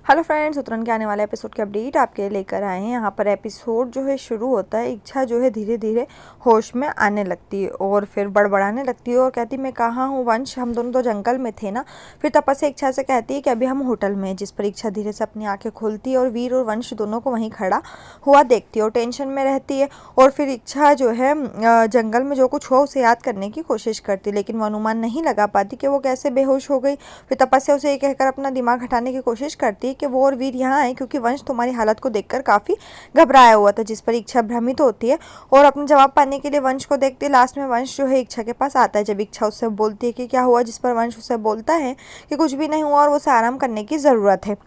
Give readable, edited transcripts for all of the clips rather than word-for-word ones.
Hello friends, उतरन के आने वाले एपिसोड के अपडेट आपके लिए लेकर आए हैं। यहाँ पर एपिसोड जो है शुरू होता है। इच्छा जो है धीरे धीरे होश में आने लगती है और फिर बड़बड़ाने लगती है और कहती मैं कहाँ हूँ वंश, हम दोनों तो जंगल में थे ना। फिर तपस्या इच्छा से कहती है कि अभी हम होटल में हैं, जिस पर इच्छा धीरे से अपनी आंखें खोलती है और वीर और वंश दोनों को वहीं खड़ा हुआ देखती है और टेंशन में रहती है। और फिर इच्छा जो है जंगल में जो कुछ हुआ उसे याद करने की कोशिश करती है, लेकिन वो अनुमान नहीं लगा पाती कि वो कैसे बेहोश हो गई। फिर तपस्या उसे ये कहकर अपना दिमाग हटाने की कोशिश करती है कि वो और वीर यहाँ आए क्योंकि वंश तुम्हारी हालत को देखकर काफ़ी घबराया हुआ था, जिस पर इच्छा भ्रमित होती है और अपना जवाब पाने के लिए वंश को देखती है। लास्ट में वंश जो है इच्छा के पास आता है। जब इच्छा उससे बोलती है कि क्या हुआ, जिस पर वंश उससे बोलता है कि कुछ भी नहीं हुआ और उसे आराम करने की ज़रूरत है।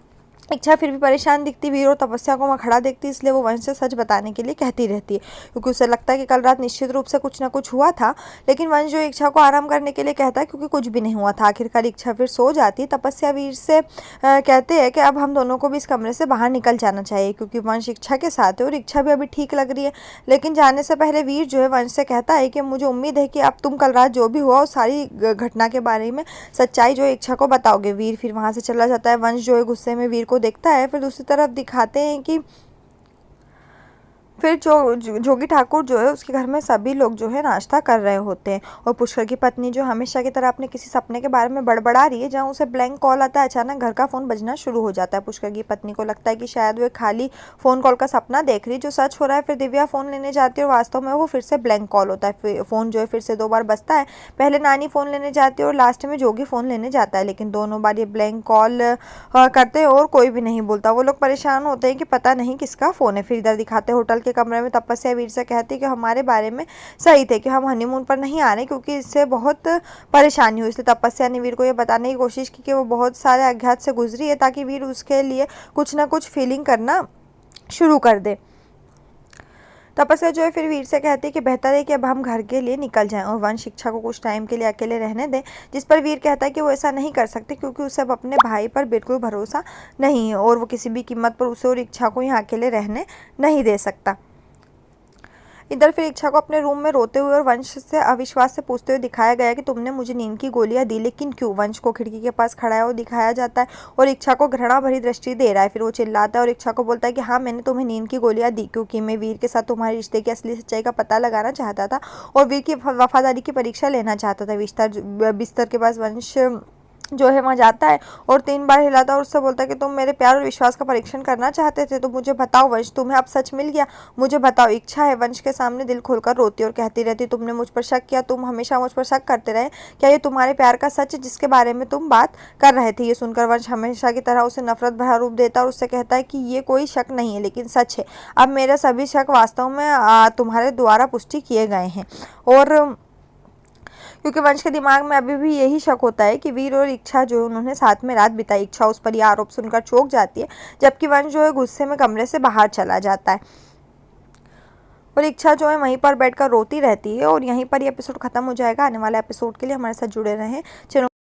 इच्छा फिर भी परेशान दिखती, वीर और तपस्या को वहाँ खड़ा देखती, इसलिए वो वंश से सच बताने के लिए कहती रहती है क्योंकि उसे लगता है कि कल रात निश्चित रूप से कुछ ना कुछ हुआ था। लेकिन वंश जो इच्छा को आराम करने के लिए कहता है क्योंकि कुछ भी नहीं हुआ था। आखिरकार इच्छा फिर सो जाती है। तपस्या वीर से कहते हैं कि अब हम दोनों को भी इस कमरे से बाहर निकल जाना चाहिए क्योंकि वंश इच्छा के साथ है और इच्छा भी अभी ठीक लग रही है। लेकिन जाने से पहले वीर जो है वंश से कहता है कि मुझे उम्मीद है कि अब तुम कल रात जो भी हुआ उस सारी घटना के बारे में सच्चाई जो इच्छा को बताओगे। वीर फिर वहाँ से चला जाता है। वंश जो है गुस्से में वीर को देखता है। फिर दूसरी तरफ दिखाते हैं कि फिर जोगी ठाकुर जो है उसके घर में सभी लोग जो है नाश्ता कर रहे होते हैं और पुष्कर की पत्नी जो हमेशा की तरह अपने किसी सपने के बारे में बड़बड़ा रही है। जहाँ उसे ब्लैंक कॉल आता है, अचानक घर का फ़ोन बजना शुरू हो जाता है। पुष्कर की पत्नी को लगता है कि शायद वो खाली फ़ोन कॉल का सपना देख रही है जो सच हो रहा है। फिर दिव्या फ़ोन लेने जाती है और वास्तव में वो फिर से ब्लैंक कॉल होता है। फ़ोन जो है फिर से 2 बार बजता है। पहले नानी फ़ोन लेने जाती है और लास्ट में जोगी फ़ोन लेने जाता है, लेकिन दोनों बार ये ब्लैंक कॉल करते हैं और कोई भी नहीं बोलता। वो लोग परेशान होते हैं कि पता नहीं किसका फ़ोन है। फिर इधर दिखाते होटल के कमरे में तपस्या वीर से कहती कि हमारे बारे में सही थे कि हम हनीमून पर नहीं आ रहे क्योंकि इससे बहुत परेशानी हुई। इसलिए तपस्या ने वीर को ये बताने की कोशिश की कि वो बहुत सारे आघात से गुजरी है ताकि वीर उसके लिए कुछ ना कुछ फीलिंग करना शुरू कर दे। तपस्या जो है फिर वीर से कहती है कि बेहतर है कि अब हम घर के लिए निकल जाएं और वंश इच्छा को कुछ टाइम के लिए अकेले रहने दें, जिस पर वीर कहता है कि वो ऐसा नहीं कर सकते क्योंकि उसे अब अपने भाई पर बिल्कुल भरोसा नहीं है और वो किसी भी कीमत पर उसे और इच्छा को यहाँ अकेले रहने नहीं दे सकता। इधर फिर इच्छा को अपने रूम में रोते हुए और वंश से अविश्वास से पूछते हुए दिखाया गया कि तुमने मुझे नींद की गोलियां दी, लेकिन क्यों। वंश को खिड़की के पास खड़ा है और दिखाया जाता है और इच्छा को घृणा भरी दृष्टि दे रहा है। फिर वो चिल्लाता है और इच्छा को बोलता है कि हाँ, मैंने तुम्हें नींद की गोलियां दी क्योंकि मैं वीर के साथ तुम्हारे रिश्ते की असली सच्चाई का पता लगाना चाहता था और वीर की वफादारी की परीक्षा लेना चाहता था। बिस्तर के पास वंश जो है वहाँ जाता है और 3 बार हिलाता है और उससे बोलता है कि तुम मेरे प्यार और विश्वास का परीक्षण करना चाहते थे तो मुझे बताओ वंश, तुम्हें अब सच मिल गया, मुझे बताओ। इच्छा है वंश के सामने दिल खोलकर रोती और कहती रहती तुमने मुझ पर शक किया, तुम हमेशा मुझ पर शक करते रहे, क्या ये तुम्हारे प्यार का सच है जिसके बारे में तुम बात कर रहे थे। ये सुनकर वंश हमेशा की तरह उसे नफरत भरा रूप देता है और उससे कहता है कि ये कोई शक नहीं है लेकिन सच है। अब मेरे सभी शक वास्तव में तुम्हारे द्वारा पुष्टि किए गए हैं। और क्योंकि वंश के दिमाग में अभी भी यही शक होता है कि वीर और इच्छा जो है उन्होंने साथ में रात बिताई। इच्छा उस पर यह आरोप सुनकर चौंक जाती है, जबकि वंश जो है गुस्से में कमरे से बाहर चला जाता है और इच्छा जो है वहीं पर बैठकर रोती रहती है। और यहीं पर ये एपिसोड खत्म हो जाएगा। आने वाले एपिसोड के लिए हमारे साथ जुड़े रहें। चलो।